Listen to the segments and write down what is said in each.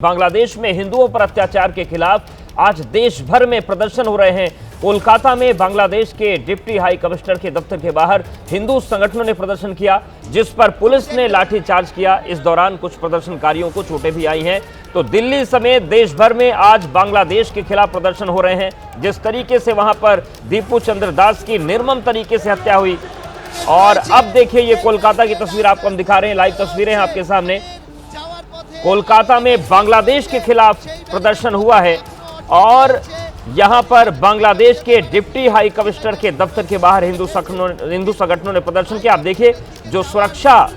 बांग्लादेश में हिंदुओं पर अत्याचार के खिलाफ आज देश भर में प्रदर्शन हो रहे हैं। कोलकाता में बांग्लादेश के डिप्टी हाई कमिश्नर के दफ्तर के बाहर हिंदू संगठनों ने प्रदर्शन किया, जिस पर पुलिस ने लाठीचार्ज किया। इस दौरान कुछ प्रदर्शनकारियों को चोटें भी आई हैं। तो दिल्ली समेत देश भर में आज बांग्लादेश के खिलाफ प्रदर्शन हो रहे हैं। जिस तरीके से वहां पर दीपू चंद्र दास की निर्मम तरीके से हत्या हुई, और अब देखिए ये कोलकाता की तस्वीर आपको हम दिखा रहे हैं, लाइव तस्वीरें हैं आपके सामने। कोलकाता में बांग्लादेश के खिलाफ प्रदर्शन हुआ है और यहां पर बांग्लादेश के डिप्टी हाई कमिश्नर के दफ्तर के बाहर हिंदू संगठनों ने प्रदर्शन किया। आप देखिए जो सुरक्षा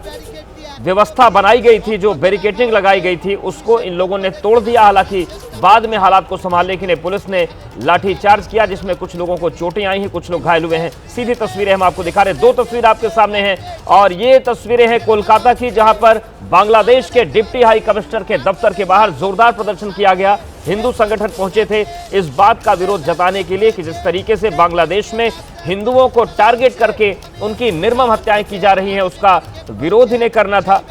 व्यवस्था बनाई गई थी, जो बैरिकेडिंग लगाई गई थी, उसको इन लोगों ने तोड़ दिया। हालांकि बाद में हालात को संभालने के लिए पुलिस ने लाठीचार्ज किया, जिसमें कुछ लोगों को चोटें आई हैं, कुछ लोग घायल हुए हैं। सीधी तस्वीरें हम आपको दिखा रहे हैं, दो तस्वीर आपके सामने हैं और ये तस्वीरें हैं कोलकाता की, जहां पर बांग्लादेश के डिप्टी हाई कमिश्नर के दफ्तर के बाहर जोरदार प्रदर्शन किया गया। हिंदू संगठन पहुंचे थे इस बात का विरोध जताने के लिए कि जिस तरीके से बांग्लादेश में हिंदुओं को टारगेट करके उनकी निर्मम हत्याएं की जा रही हैं, उसका विरोध इन्हें करना था।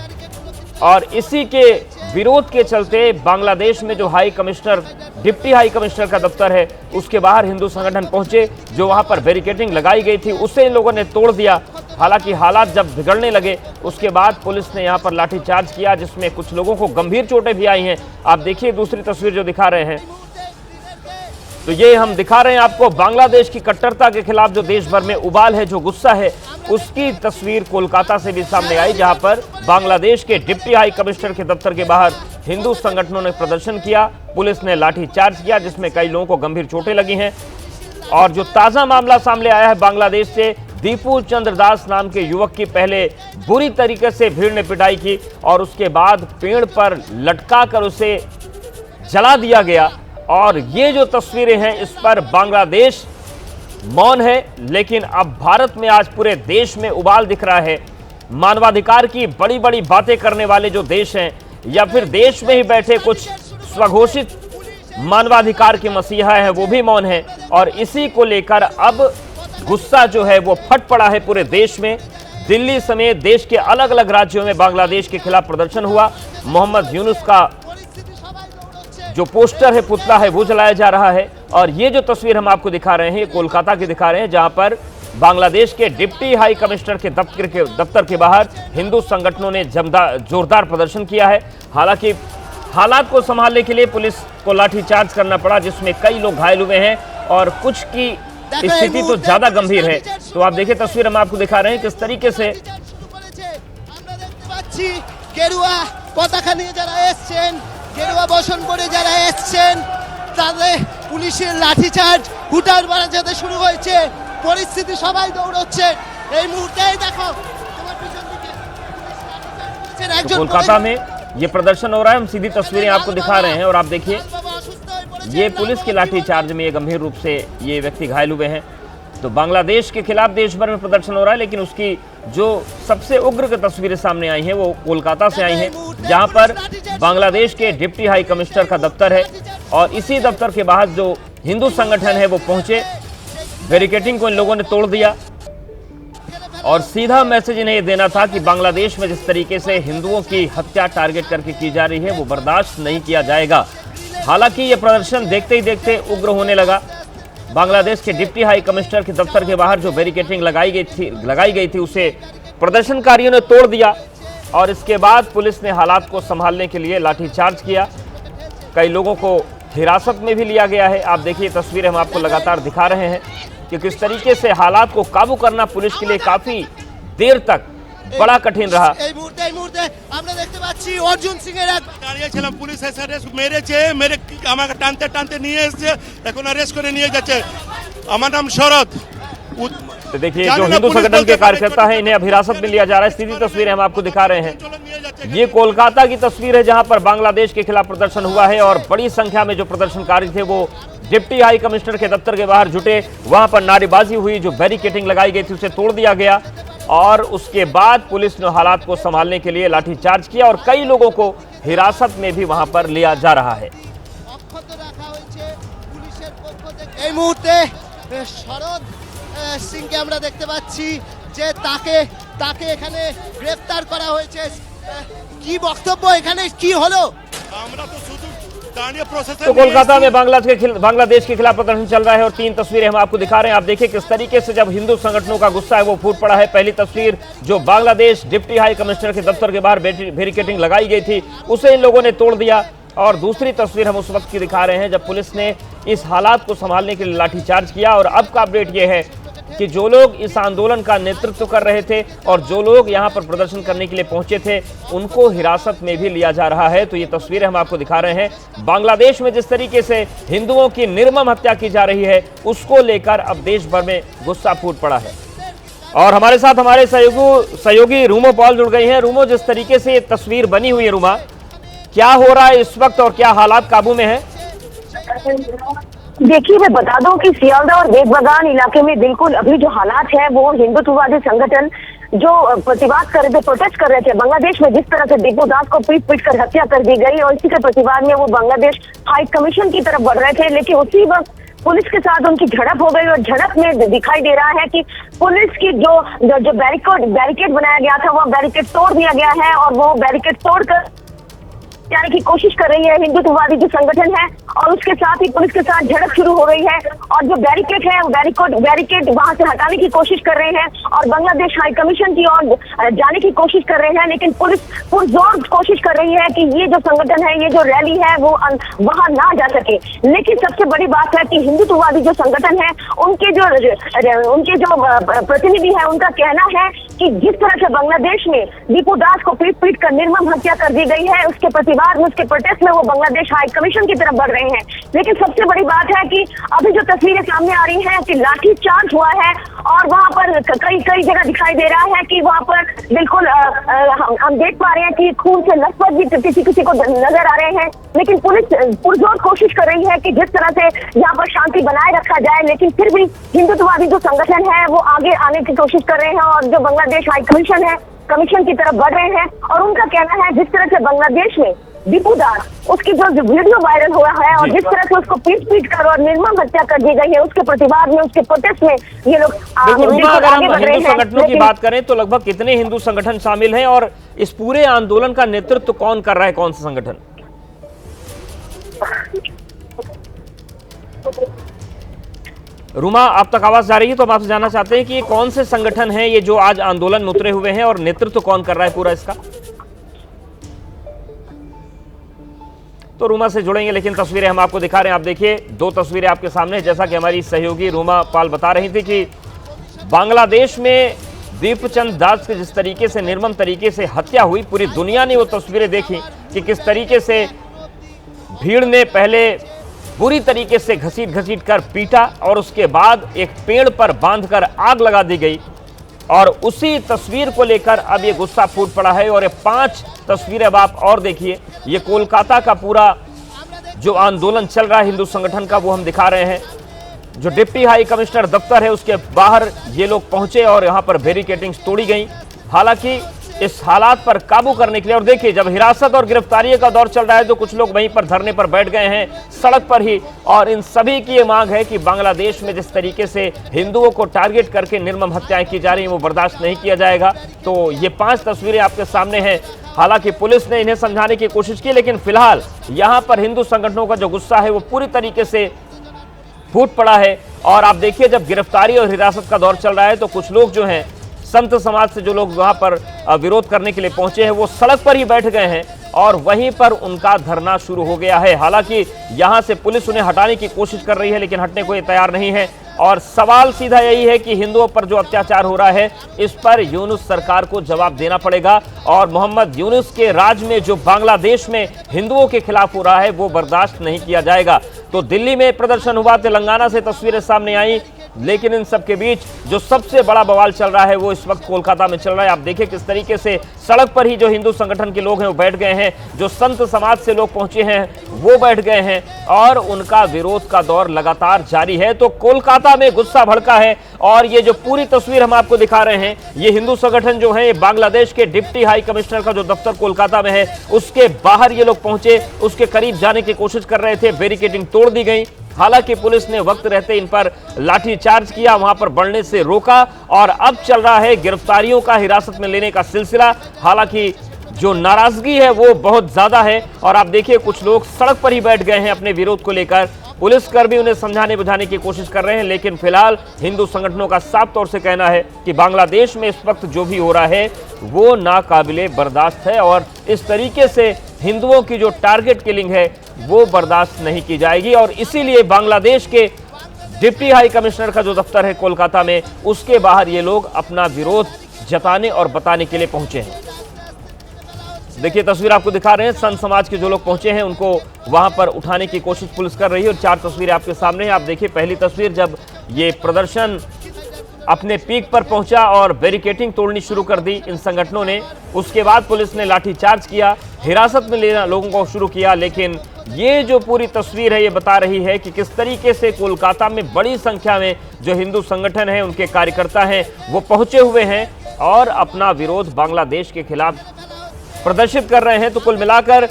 और इसी के विरोध के चलते बांग्लादेश में जो high commissioner, deputy high commissioner का दफ्तर है, उसके बाहर हिंदू संगठन पहुंचे। जो वहां पर बैरिकेडिंग लगाई गई थी उसे इन लोगों ने तोड़ दिया। हालांकि हालात जब बिगड़ने लगे उसके बाद पुलिस ने यहां पर लाठीचार्ज किया, जिसमें कुछ लोगों को गंभीर चोटें भी आई हैं। आप देखिए दूसरी तस्वीर जो दिखा रहे हैं, तो ये हम दिखा रहे हैं आपको बांग्लादेश की कट्टरता के खिलाफ जो देश भर में उबाल है, जो गुस्सा है, उसकी तस्वीर कोलकाता से भी सामने आई, जहां पर बांग्लादेश के डिप्टी हाई कमिश्नर के दफ्तर के बाहर हिंदू संगठनों ने प्रदर्शन किया। पुलिस ने लाठीचार्ज किया, जिसमें कई लोगों को गंभीर चोटें लगी हैं। और जो ताजा मामला सामने आया है बांग्लादेश से, दीपू चंद्र दास नाम के युवक की पहले बुरी तरीके से भीड़ ने पिटाई की और उसके बाद पेड़ पर लटका कर उसे जला दिया गया। और ये जो तस्वीरें हैं इस पर बांग्लादेश मौन है, लेकिन अब भारत में आज पूरे देश में उबाल दिख रहा है। मानवाधिकार की बड़ी बड़ी बातें करने वाले जो देश हैं, या फिर देश में ही बैठे कुछ स्वघोषित मानवाधिकार के मसीहा हैं, वो भी मौन है। और इसी को लेकर अब गुस्सा जो है वो फट पड़ा है पूरे देश में। दिल्ली समेत देश के अलग अलग राज्यों में बांग्लादेश के खिलाफ प्रदर्शन हुआ। मोहम्मद यूनुस का जो पोस्टर है, पुतला है, वो जलाया जा रहा है। और ये जो तस्वीर हम आपको दिखा रहे हैं, ये कोलकाता की दिखा रहे हैं, जहां पर बांग्लादेश के डिप्टी हाई कमिश्नर के दफ्तर के बाहर हिंदू संगठनों ने जोरदार प्रदर्शन किया है। हालांकि हालात को संभालने के लिए पुलिस को लाठीचार्ज करना पड़ा, जिसमें कई लोग घायल हुए हैं और कुछ की स्थिति तो ज्यादा गंभीर है। तो आप देखिए तस्वीर हम आपको दिखा रहे हैं किस तरीके से गेरुआ বসন পরে যারা এসেছেন তাদের পুলিশের লাঠিচার্জ হুটার মারা যেতে শুরু হয়েছে। পরিস্থিতি সবাই দৌড়চ্ছে এই মুহূর্তেই দেখো তোমার পিছন দিকে कोलकाता में ये प्रदर्शन हो रहा है। हम सीधी तस्वीरें आपको दिखा रहे हैं और आप देखिए ये पुलिस के लाठीचार्ज में ये गंभीर रूप से ये व्यक्ति घायल हुए हैं। तो बांग्लादेश के खिलाफ देश भर में प्रदर्शन हो रहा है, लेकिन उसकी जो सबसे उग्र की तस्वीरें सामने आई हैं वो कोलकाता से आई हैं, जहां पर बांग्लादेश के डिप्टी हाई कमिश्नर का दफ्तर है और इसी दफ्तर के बाहर जो हिंदू संगठन है वो पहुंचे। बैरिकेडिंग को इन लोगों ने तोड़ दिया और सीधा मैसेज इन्हें ये देना था कि बांग्लादेश में जिस तरीके से हिंदुओं की हत्या टारगेट करके की जा रही है वो बर्दाश्त नहीं किया जाएगा। हालांकि ये प्रदर्शन देखते ही देखते उग्र होने लगा। बांग्लादेश के डिप्टी हाई कमिश्नर के दफ्तर के बाहर जो बैरिकेडिंग लगाई गई थी उसे प्रदर्शनकारियों ने तोड़ दिया और इसके बाद पुलिस ने हालात को संभालने के लिए लाठीचार्ज किया। कई लोगों को हिरासत में भी लिया गया है। आप देखिए तस्वीरें हम आपको लगातार दिखा रहे हैं कि किस तरीके से हालात को काबू करना पुलिस के लिए काफी देर तक बड़ा कठिन रहा। এই মুহূর্তে আমরা দেখতে পাচ্ছি অর্জুন সিং এর দাঁড়িয়েছিলাম, পুলিশ এসে অ্যারেস্ট মেরেছে, আমাকে টানতে টানতে নিয়ে এসেছে, এখন অ্যারেস্ট করে নিয়ে যাচ্ছে। আমার নাম শরৎ। तो देखिए जो हिंदू संगठन के कार्यकर्ता हैं इन्हें अब हिरासत में लिया जा रहा है। सीधी तस्वीरें हम आपको दिखा रहे हैं। ये कोलकाता की तस्वीर है जहां पर बांग्लादेश के खिलाफ प्रदर्शन हुआ है और बड़ी संख्या में जो प्रदर्शनकारी थे वो डिप्टी हाई कमिश्नर के दफ्तर के बाहर जुटे। वहां पर नारेबाजी हुई, जो बैरिकेडिंग लगाई गई थी उसे तोड़ दिया गया और उसके बाद पुलिस ने हालात को संभालने के लिए लाठीचार्ज किया और कई लोगों को हिरासत में भी वहां पर लिया जा रहा है। এই মুহূর্তে শরৎ সিংকে আমরা দেখতে পাচ্ছি যে তাকে এখানে গ্রেফতার করা হয়েছে। কি বক্তব্য, এখানে কি হলো? আমরা তো শুধু দাঁড়িয়ে প্রসেসর तो कोलकाता में बांग्लादेश के खिलाफ प्रदर्शन चल रहा है और 3 तस्वीरें हम आपको दिखा रहे हैं। आप देखिए किस तरीके से जब हिंदू संगठनों का गुस्सा है वो फूट पड़ा है। पहली तस्वीर जो बांग्लादेश डिप्टी हाई कमिश्नर के दफ्तर के बाहर बैरिकेडिंग लगाई गई थी उसे इन लोगों ने तोड़ दिया, और दूसरी तस्वीर हम उस वक्त की दिखा रहे हैं जब पुलिस ने इस हालात को संभालने के लिए लाठीचार्ज किया। और अब का अपडेट यह है कि जो लोग इस आंदोलन का नेतृत्व कर रहे थे और जो लोग यहां पर प्रदर्शन करने के लिए पहुंचे थे उनको हिरासत में भी लिया जा रहा है। तो ये तस्वीरें हम आपको दिखा रहे हैं। बांग्लादेश में जिस तरीके से हिंदुओं की निर्मम हत्या की जा रही है उसको लेकर अब देश भर में गुस्सा फूट पड़ा है। और हमारे साथ हमारे सहयोगी रूमो पॉल जुड़ गई हैं। रूमो, जिस तरीके से ये तस्वीर बनी हुई है, रूमा, क्या हो रहा है इस वक्त और क्या हालात काबू में है? देखिए, मैं बता दूं कि सियालदा और बेगबगान इलाके में बिल्कुल अभी जो हालात है वो हिंदुत्ववादी संगठन जो प्रतिवाद कर रहे थे, प्रोटेस्ट कर रहे थे बांग्लादेश में जिस तरह से दीपू दास को पीट कर हत्या कर दी गई, और इसी के प्रतिवाद में वो बांग्लादेश हाई कमीशन की तरफ बढ़ रहे थे। लेकिन उसी वक्त पुलिस के साथ उनकी झड़प हो गई और झड़प में दिखाई दे रहा है कि पुलिस की जो बैरिकेड बनाया गया था वो बैरिकेड तोड़ दिया गया है, और वो बैरिकेड तोड़कर जाने की कोशिश कर रही है हिंदुत्ववादी जो संगठन है, और उसके साथ ही पुलिस के साथ झड़प शुरू हो गई है। और जो बैरिकेड है वो बैरिकेड वहां से हटाने की कोशिश कर रहे हैं और बांग्लादेश हाई कमीशन की ओर जाने की कोशिश कर रहे हैं। लेकिन पुलिस पुरजोर कोशिश कर रही है कि ये जो संगठन है, ये जो रैली है वो वहां ना जा सके। लेकिन सबसे बड़ी बात है कि हिंदुत्ववादी जो संगठन है उनके जो प्रतिनिधि है उनका कहना है कि जिस तरह से बांग्लादेश में दीपू दास को पीट कर निर्मम हत्या कर दी गई है उसके प्रतिवाद में, उसके प्रोटेस्ट में वो बांग्लादेश हाई कमीशन की तरफ बढ़ रहे हैं। लेकिन सबसे बड़ी बात है कि अभी जो तस्वीरें सामने आ रही हैं कि लाठी चार्ज हुआ है और वहां पर कई जगह दिखाई दे रहा है कि वहां पर बिल्कुल हम देख पा रहे हैं कि खून से लथपथ भी किसी को नजर आ रहे हैं। लेकिन पुलिस पुरजोर कोशिश कर रही है कि जिस तरह से यहाँ पर शांति बनाए रखा जाए, लेकिन फिर भी हिंदुत्ववादी जो संगठन है वो आगे आने की कोशिश कर रहे हैं और जो बांग्लादेश हाई कमीशन है कमीशन की तरफ बढ़ रहे हैं। और उनका कहना है जिस तरह से बांग्लादेश में दीपू दास उसकी जो वीडियो वायरल हुआ है और जिस तरह से उसको पीट कर और निर्मम हत्या कर दी गई है उसके प्रतिवाद में, उसके प्रोटेस्ट में ये लोग अगर हम हिंदू संगठनों की बात करें तो लगभग कितने हिंदू संगठन शामिल हैं और इस पूरे आंदोलन का नेतृत्व कौन कर रहा है, कौन सा संगठन? रूमा, आप तक आवाज जा रही है तो हम आपसे जानना चाहते हैं कि ये कौन से संगठन हैं ये जो आज आंदोलन में उतरे हुए हैं और नेतृत्व कौन कर रहा है पूरा इसका? तो रूमा से जुड़ेंगे, लेकिन तस्वीरें हम आपको दिखा रहे हैं। आप देखिए 2 तस्वीरें आपके सामने, जैसा कि हमारी सहयोगी रूमा पाल बता रही थी कि बांग्लादेश में दीपचंद दास की जिस तरीके से निर्मम तरीके से हत्या हुई, पूरी दुनिया ने वो तस्वीरें देखी कि किस तरीके से भीड़ ने पहले बुरी तरीके से घसीट कर पीटा और उसके बाद एक पेड़ पर बांधकर आग लगा दी गई। और उसी तस्वीर को लेकर अब ये गुस्सा फूट पड़ा है। और ये 5 तस्वीरें अब आप और देखिए, ये कोलकाता का पूरा जो आंदोलन चल रहा है हिंदू संगठन का वो हम दिखा रहे हैं। जो डिप्टी हाई कमिश्नर दफ्तर है उसके बाहर ये लोग पहुंचे और यहां पर बैरिकेडिंग्स तोड़ी गई। हालांकि इस हालात पर काबू करने के लिए, और देखिए जब हिरासत और गिरफ्तारी का दौर चल रहा है तो कुछ लोग वहीं पर धरने पर बैठ गए हैं सड़क पर ही, और इन सभी की ये मांग है कि बांग्लादेश में जिस तरीके से हिंदुओं को टारगेट करके निर्मम हत्याएं की जा रही हैं वो बर्दाश्त नहीं किया जाएगा। तो ये 5 तस्वीरें आपके सामने हैं। हालांकि पुलिस ने इन्हें समझाने की कोशिश की, लेकिन फिलहाल यहां पर हिंदू संगठनों का जो गुस्सा है वो पूरी तरीके से फूट पड़ा है। और आप देखिए जब गिरफ्तारी और हिरासत का दौर चल रहा है तो कुछ लोग जो हैं संत समाज से जो लोग वहां पर विरोध करने के लिए पहुंचे हैं वो सड़क पर ही बैठ गए हैं और वहीं पर उनका धरना शुरू हो गया है। हालांकि यहां से पुलिस उन्हें हटाने की कोशिश कर रही है लेकिन हटने को ये तैयार नहीं है। और सवाल सीधा यही है कि हिंदुओं पर जो अत्याचार हो रहा है इस पर यूनुस सरकार को जवाब देना पड़ेगा, और मोहम्मद यूनुस के राज में जो बांग्लादेश में हिंदुओं के खिलाफ हो रहा है वो बर्दाश्त नहीं किया जाएगा। तो दिल्ली में प्रदर्शन हुआ, तेलंगाना से तस्वीरें सामने आई, लेकिन इन सब के बीच जो सबसे बड़ा बवाल चल रहा है वो इस वक्त कोलकाता में चल रहा है। आप देखिए किस तरीके से सड़क पर ही जो हिंदू संगठन के लोग हैं वो बैठ गए हैं, जो संत समाज से लोग पहुंचे हैं वो बैठ गए हैं और उनका विरोध का दौर लगातार जारी है। तो कोलकाता में गुस्सा भड़का है और ये जो पूरी तस्वीर हम आपको दिखा रहे हैं, ये हिंदू संगठन जो है बांग्लादेश के डिप्टी हाई कमिश्नर का जो दफ्तर कोलकाता में है उसके बाहर ये लोग पहुंचे, उसके करीब जाने की कोशिश कर रहे थे, बैरिकेडिंग तोड़ दी गई। हालांकि पुलिस ने वक्त रहते इन पर लाठीचार्ज किया, वहां पर बढ़ने से रोका और अब चल रहा है गिरफ्तारियों का हिरासत में लेने का सिलसिला। हालांकि जो नाराजगी है वो बहुत ज्यादा है। और आप देखिए कुछ लोग सड़क पर ही बैठ गए हैं अपने विरोध को लेकर। पुलिसकर्मी उन्हें समझाने बुझाने की कोशिश कर रहे हैं, लेकिन फिलहाल हिंदू संगठनों का साफ तौर से कहना है कि बांग्लादेश में इस वक्त जो भी हो रहा है वो नाकाबिले बर्दाश्त है और इस तरीके से हिंदुओं की जो टारगेट किलिंग है वो बर्दाश्त नहीं की जाएगी। और इसीलिए बांग्लादेश के डिप्टी हाई कमिश्नर का जो दफ्तर है कोलकाता में, उसके बाहर ये लोग अपना विरोध जताने और बताने के लिए पहुंचे हैं। देखिए तस्वीर आपको दिखा रहे हैं, संत समाज के जो लोग पहुंचे हैं उनको वहां पर उठाने की कोशिश पुलिस कर रही है। और 4 तस्वीरें आपके सामने हैं। आप देखिए पहली तस्वीर जब ये प्रदर्शन अपने पीक पर पहुंचा और बैरिकेडिंग तोड़नी शुरू कर दी इन संगठनों ने, उसके बाद पुलिस ने लाठीचार्ज किया, हिरासत में लेना लोगों को शुरू किया। लेकिन ये जो पूरी तस्वीर है ये बता रही है कि किस तरीके से कोलकाता में बड़ी संख्या में जो हिंदू संगठन हैं, उनके कार्यकर्ता हैं, वो पहुंचे हुए हैं और अपना विरोध बांग्लादेश के खिलाफ प्रदर्शित कर रहे हैं। तो कुल मिलाकर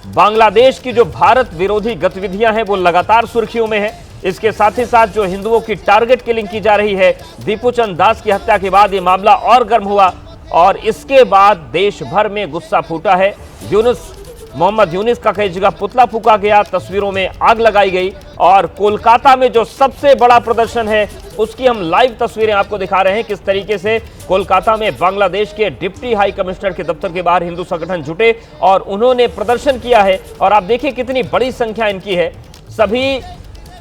बांग्लादेश की जो भारत विरोधी गतिविधियां हैं वो लगातार सुर्खियों में है। इसके साथ ही साथ जो हिंदुओं की टारगेट किलिंग की जा रही है, दीपू चंद दास की हत्या के बाद ये मामला और गर्म हुआ और इसके बाद देश भर में गुस्सा फूटा है। मोहम्मद यूनिस का कई जगह पुतला फूका गया, तस्वीरों में आग लगाई गई और कोलकाता में जो सबसे बड़ा प्रदर्शन है उसकी हम लाइव तस्वीरें आपको दिखा रहे हैं। किस तरीके से कोलकाता में बांग्लादेश के डिप्टी हाई कमिश्नर के दफ्तर के बाहर हिंदू संगठन जुटे और उन्होंने प्रदर्शन किया है। और आप देखिए कितनी बड़ी संख्या इनकी है, सभी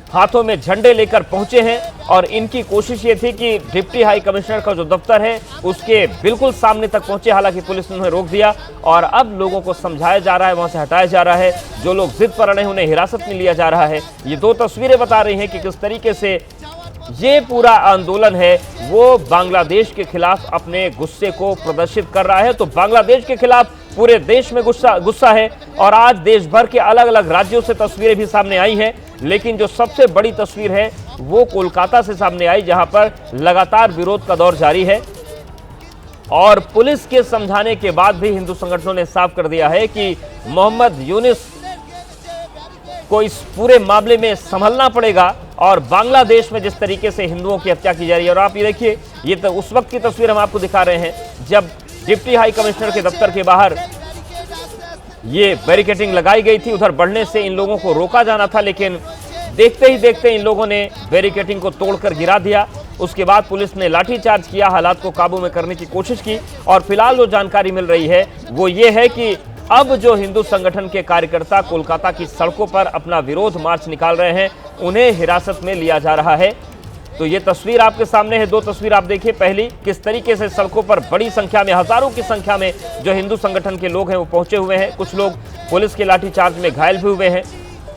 हाथों में झंडे लेकर पहुंचे हैं और इनकी कोशिश ये थी कि डिप्टी हाई कमिश्नर का जो दफ्तर है उसके बिल्कुल सामने तक पहुंचे। हालांकि पुलिस ने उन्हें रोक दिया और अब लोगों को समझाया जा रहा है, वहां से हटाया जा रहा है। जो लोग जिद पर अड़े हैं उन्हें हिरासत में लिया जा रहा है। ये 2 तस्वीरें बता रही हैं कि किस तरीके से ये पूरा आंदोलन है वो बांग्लादेश के खिलाफ अपने गुस्से को प्रदर्शित कर रहा है। तो बांग्लादेश के खिलाफ पूरे देश में गुस्सा है और आज देश भर के अलग अलग राज्यों से तस्वीरें भी सामने आई हैं। लेकिन जो सबसे बड़ी तस्वीर है वो कोलकाता से सामने आई, जहां पर लगातार विरोध का दौर जारी है। और पुलिस के समझाने के बाद भी हिंदू संगठनों ने साफ कर दिया है कि मोहम्मद यूनिस को इस पूरे मामले में संभलना पड़ेगा। और बांग्लादेश में जिस तरीके से हिंदुओं की हत्या की जा रही है, और आप ये देखिए, ये तो उस वक्त की तस्वीर हम आपको दिखा रहे हैं जब डिप्टी हाई कमिश्नर के दफ्तर के बाहर ये बैरिकेडिंग लगाई गई थी। उधर बढ़ने से इन लोगों को रोका जाना था, लेकिन देखते ही देखते इन लोगों ने बैरिकेडिंग को तोड़कर गिरा दिया। उसके बाद पुलिस ने लाठीचार्ज किया, हालात को काबू में करने की कोशिश की। और फिलहाल जो जानकारी मिल रही है वो ये है कि अब जो हिंदू संगठन के कार्यकर्ता कोलकाता की सड़कों पर अपना विरोध मार्च निकाल रहे हैं, उन्हें हिरासत में लिया जा रहा है। तो ये तस्वीर आपके सामने है, 2 तस्वीर आप देखिए। पहली, किस तरीके से सड़कों पर बड़ी संख्या में, हजारों की संख्या में जो हिंदू संगठन के लोग हैं वो पहुंचे हुए हैं। कुछ लोग पुलिस के लाठीचार्ज में घायल भी हुए हैं।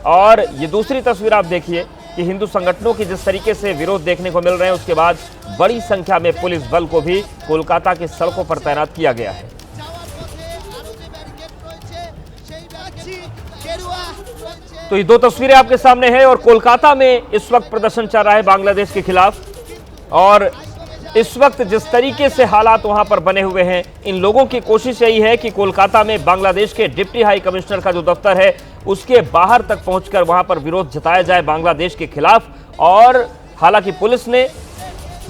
और ये दूसरी तस्वीर आप देखिए कि हिंदू संगठनों की जिस तरीके से विरोध देखने को मिल रहे हैं, उसके बाद बड़ी संख्या में पुलिस बल को भी कोलकाता की सड़कों पर तैनात किया गया है। तो ये 2 तस्वीरें आपके सामने हैं और कोलकाता में इस वक्त प्रदर्शन चल रहा है बांग्लादेश के खिलाफ। और इस वक्त जिस तरीके से हालात वहां पर बने हुए हैं, इन लोगों की कोशिश यही है कि कोलकाता में बांग्लादेश के डिप्टी हाई कमिश्नर का जो दफ्तर है उसके बाहर तक पहुंचकर वहां पर विरोध जताया जाए बांग्लादेश के खिलाफ। और हालांकि पुलिस ने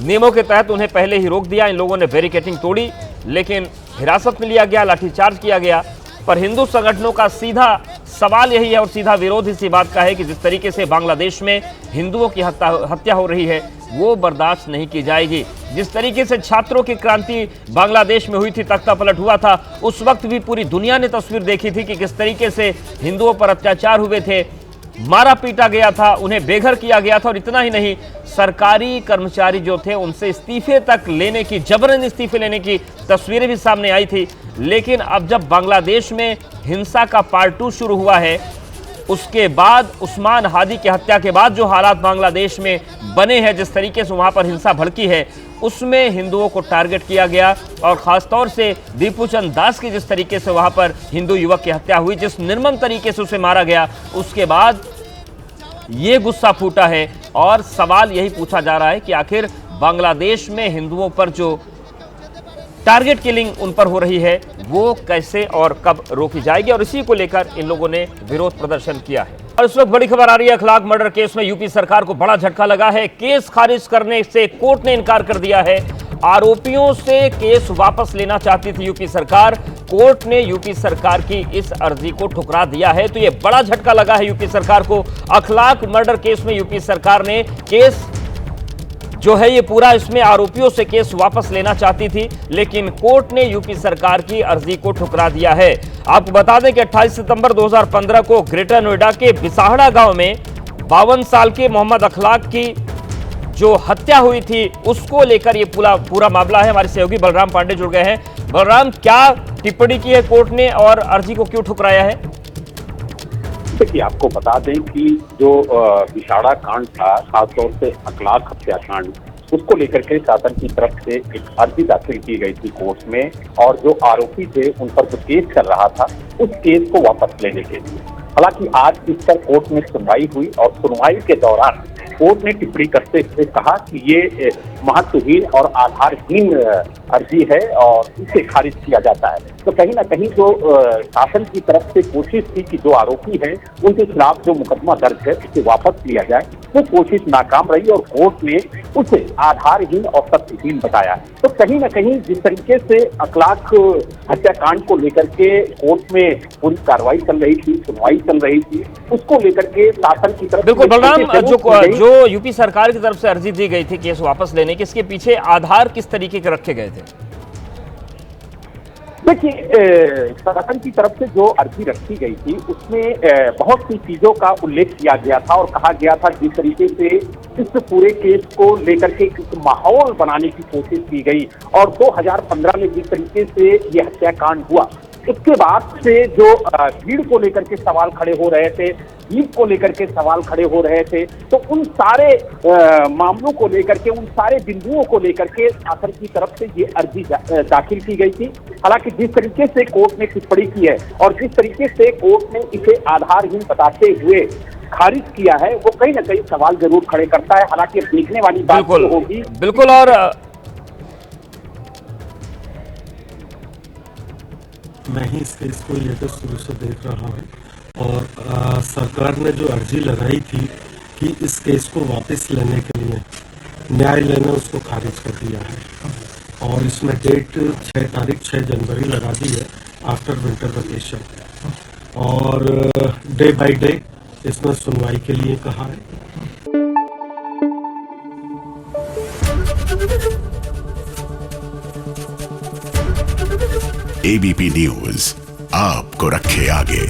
नियमों के तहत उन्हें पहले ही रोक दिया, इन लोगों ने बैरिकेडिंग तोड़ी, लेकिन हिरासत में लिया गया, लाठीचार्ज किया गया। पर हिंदू संगठनों का सीधा सवाल यही है और सीधा विरोध इसी बात का है कि जिस तरीके से बांग्लादेश में हिंदुओं की हत्या हो रही है वो बर्दाश्त नहीं की जाएगी। जिस तरीके से छात्रों की क्रांति बांग्लादेश में हुई थी, तख्ता पलट हुआ था, उस वक्त भी पूरी दुनिया ने तस्वीर देखी थी कि किस तरीके से हिंदुओं पर अत्याचार हुए थे, मारा पीटा गया था, उन्हें बेघर किया गया था। और इतना ही नहीं, सरकारी कर्मचारी जो थे उनसे इस्तीफे तक लेने की, जबरन इस्तीफे लेने की तस्वीरें भी सामने आई थी। लेकिन अब जब बांग्लादेश में हिंसा का पार्ट 2 शुरू हुआ है, उसके बाद उस्मान हादी की हत्या के बाद जो हालात बांग्लादेश में बने हैं, जिस तरीके से वहां पर हिंसा भड़की है, उसमें हिंदुओं को टारगेट किया गया। और खासतौर से दीपू चंद दास की जिस तरीके से वहां पर हिंदू युवक की हत्या हुई, जिस निर्मम तरीके से उसे मारा गया, उसके बाद ये गुस्सा फूटा है। और सवाल यही पूछा जा रहा है कि आखिर बांग्लादेश में हिंदुओं पर जो टारगेट किलिंग उन पर हो रही है वो कैसे और कब रोकी जाएगी, और इसी को लेकर इन लोगों ने विरोध प्रदर्शन किया है। और इस वक्त बड़ी खबर आ रही है, अखलाक मर्डर केस में यूपी सरकार को बड़ा झटका लगा है। केस खारिज करने से कोर्ट ने इनकार कर दिया है आरोपियों से केस वापस लेना चाहती थी यूपी सरकार। कोर्ट ने यूपी सरकार की इस अर्जी को ठुकरा दिया है। तो यह बड़ा झटका लगा है यूपी सरकार को। अखलाक मर्डर केस में यूपी सरकार ने केस जो है ये पूरा, इसमें आरोपियों से केस वापस लेना चाहती थी, लेकिन कोर्ट ने यूपी सरकार की अर्जी को ठुकरा दिया है। आपको बता दें कि 28 सितंबर 2015 को ग्रेटर नोएडा के बिसाहड़ा गांव में 52 साल के मोहम्मद अखलाक की जो हत्या हुई थी, उसको लेकर ये पूरा मामला है। हमारे सहयोगी बलराम पांडे जुड़ गए हैं। बलराम, क्या टिप्पणी की है कोर्ट ने और अर्जी को क्यों ठुकराया है? देखिए, आपको बता दें कि जो बिसाहड़ा कांड था, खासतौर से अखलाक हत्याकांड, उसको लेकर के शासन की तरफ से एक अर्जी दाखिल की गई थी कोर्ट में, और जो आरोपी थे उन पर जो केस चल रहा था उस केस को वापस लेने के लिए। हालांकि आज इस पर कोर्ट में सुनवाई हुई और सुनवाई के दौरान कोर्ट ने टिप्पणी करते हुए कहा कि ये महत्वहीन और आधारहीन अर्जी है और इसे खारिज किया जाता है। तो कहीं ना कहीं जो शासन की तरफ से कोशिश थी कि जो आरोपी हैं उनके खिलाफ जो मुकदमा दर्ज है उसे वापस लिया जाए, वो कोशिश नाकाम रही और कोर्ट ने उसे आधारहीन और तथ्यहीन बताया। तो कहीं ना कहीं जिस तरीके से अखलाक हत्याकांड को लेकर के कोर्ट में पूरी कार्रवाई चल रही थी, सुनवाई चल रही थी, उसको लेकर के शासन की तरफ बिल्कुल बलराम, जो यूपी सरकार की तरफ से अर्जी दी गई थी केस वापस लेने की, इसके पीछे आधार किस तरीके के रखे गए थे? देखिए, शासन की तरफ से जो अर्जी रखी गई थी उसमें बहुत सी चीजों का उल्लेख किया गया था और कहा गया था जिस तरीके से इस पूरे केस को लेकर के एक माहौल बनाने की कोशिश की गई, और 2015 में जिस तरीके से ये हत्याकांड हुआ उसके बाद से जो भीड़ को लेकर के सवाल खड़े हो रहे थे, भीड़ को लेकर के सवाल खड़े हो रहे थे, तो उन सारे मामलों को लेकर के, उन सारे बिंदुओं को लेकर के शासन की तरफ से ये अर्जी दाखिल की गई थी। हालांकि जिस तरीके से कोर्ट ने टिप्पणी की है और जिस तरीके से कोर्ट ने इसे आधारहीन बताते हुए खारिज किया है, वो कहीं ना कहीं सवाल जरूर खड़े करता है। हालांकि देखने वाली बात तो होगी। बिल्कुल, और मैं ही इस केस को लेकर शुरू से देख रहा हूँ और सरकार ने जो अर्जी लगाई थी कि इस केस को वापस लेने के लिए न्यायालय ने उसको खारिज कर दिया है और इसमें डेट 6 जनवरी लगा दी है आफ्टर विंटर वेकेशन, और डे बाय डे इसमें सुनवाई के लिए कहा है। एबीपी न्यूज आपको रखे आगे।